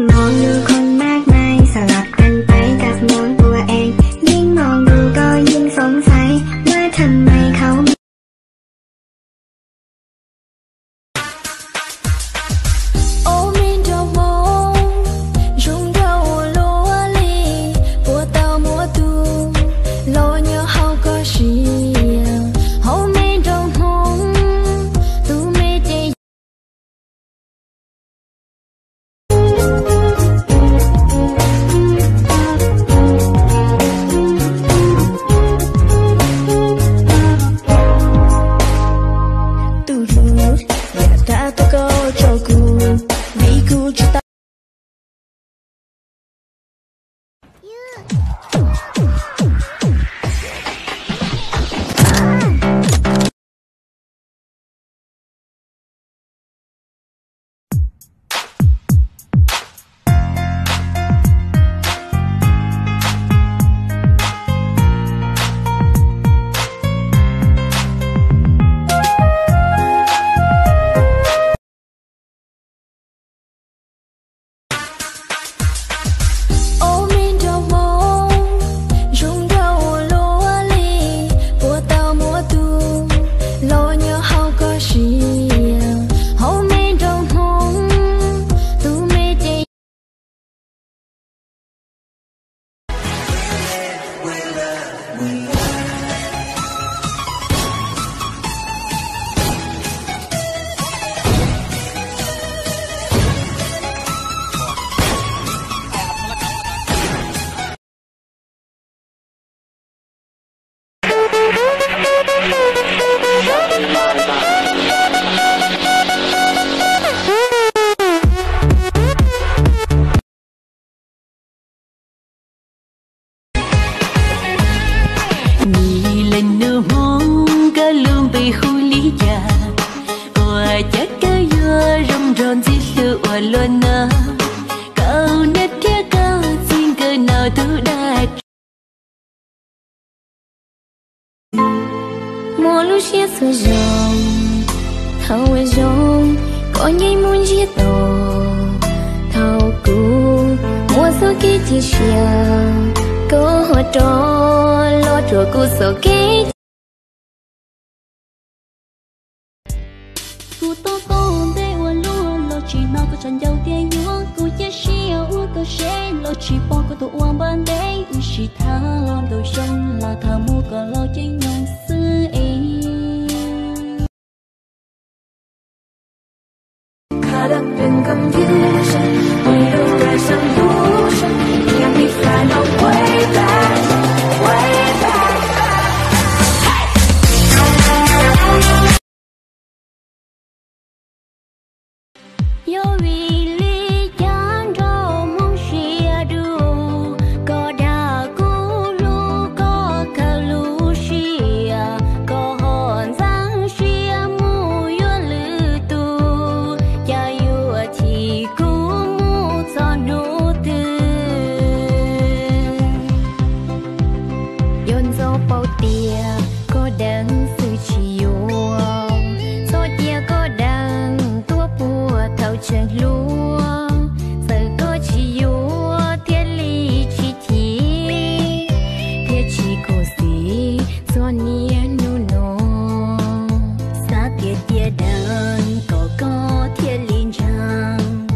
มองดูคนมากมายสลับกันไปกับมองตัวเองยิ่งมองดูก็ยิ่งสงสัยว่าทำไมเขาmua lúc chia sẻ dòng thâu với dòng có nhảy muốn chia tổ thâu cũ mua số kia chia sẻ có hoa trò lo chùa cô số kia cô to con bé uốn luôn lo chỉ nào có chân đầu tiên nhung cô chia sẻ uốn có sẽ lo chỉ bỏ có tụ uốn ban đêm u chỉ tha lo đầu sông là thà mua có lo chính nhung xưa ấy caught up in confusion when you got some illusion can't be find a way back yo really can't draw mong share do có đã cũ lu có cả lu share có hòn giang share mu yo lư tu ya yo thì cũ mu cho nô tư yon zo bao tia có đắng sự chiều so tia có đắng tua bùa thâu chân lúa giờ có chỉ yo thiết lý chi thi thiết chi cô si do nia nu no sa tia tia đắng có thiết lý chăng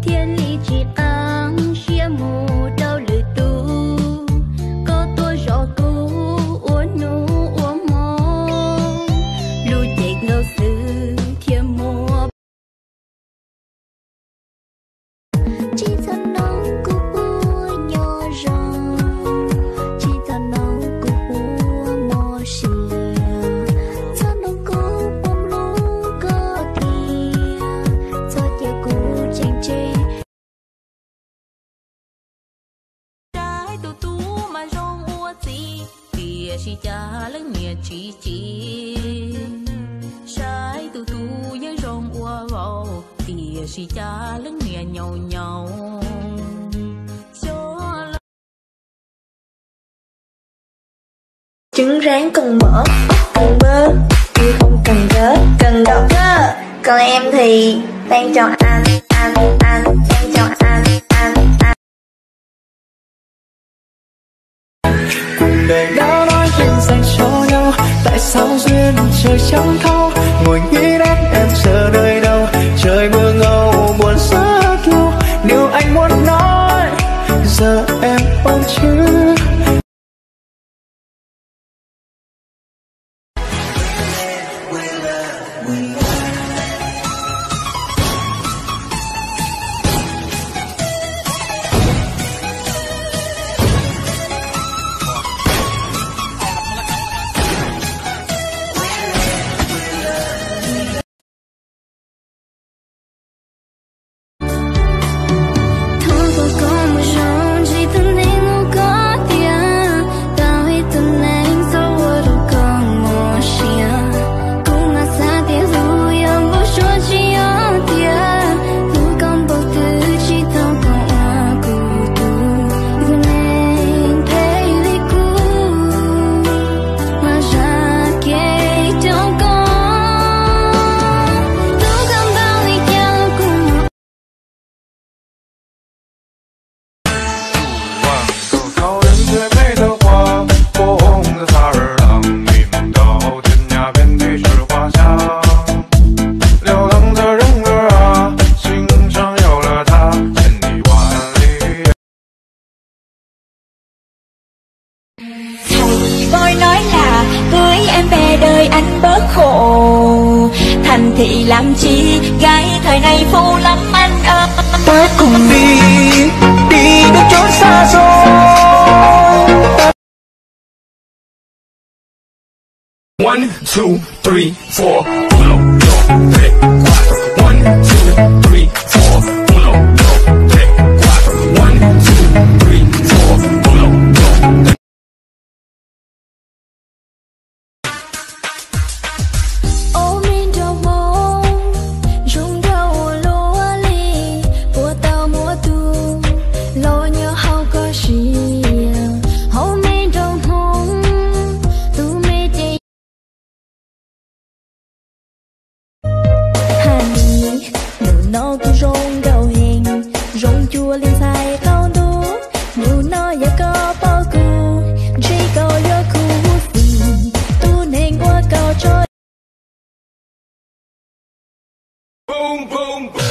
thiết lý chỉ ăn chia mù đau lử tu có tôi rõ cô uốn nu uốn mò lưu chạy ngâu sư thiên mùa chỉ thân nóng của bùa nhỏ rong chỉ thân nóng của bùa mò xìa thân nóng có bông lũ có kia cho tia cũ chênh chê trái tụ tú mà rong ua gì kia chỉ cha lớn mẹ chỉ trái tụ tú với rong ua vào kia chỉ cha lớn mẹ nhau nhau trứng rán cần mỡ cần bơ chứ không cần gớt cần đậu cơ còn em thì đang chọn anh đang chọn anh tại sao duyên trời chẳng thấu. Ngồi nghĩ đến em giờ nơi đâu, trời mưa ngâu buồn rất lâu. Điều anh muốn nói giờ em ôn chứ. Thành thị làm chi, gái thời này phô lắm anh ơi. Ta cùng đi, đi đến chốn xa xôi. 1, 2, 3, 4. 1, 2, 3, 4. 1, 2, 3, 4. 1, 2, 3, 4. Nó cứ rong đầu hình rong chua lên sai tao đu nhiều nó ya có bao cù chỉ có ya cù phì tu nên qua cao cho. Boom boom.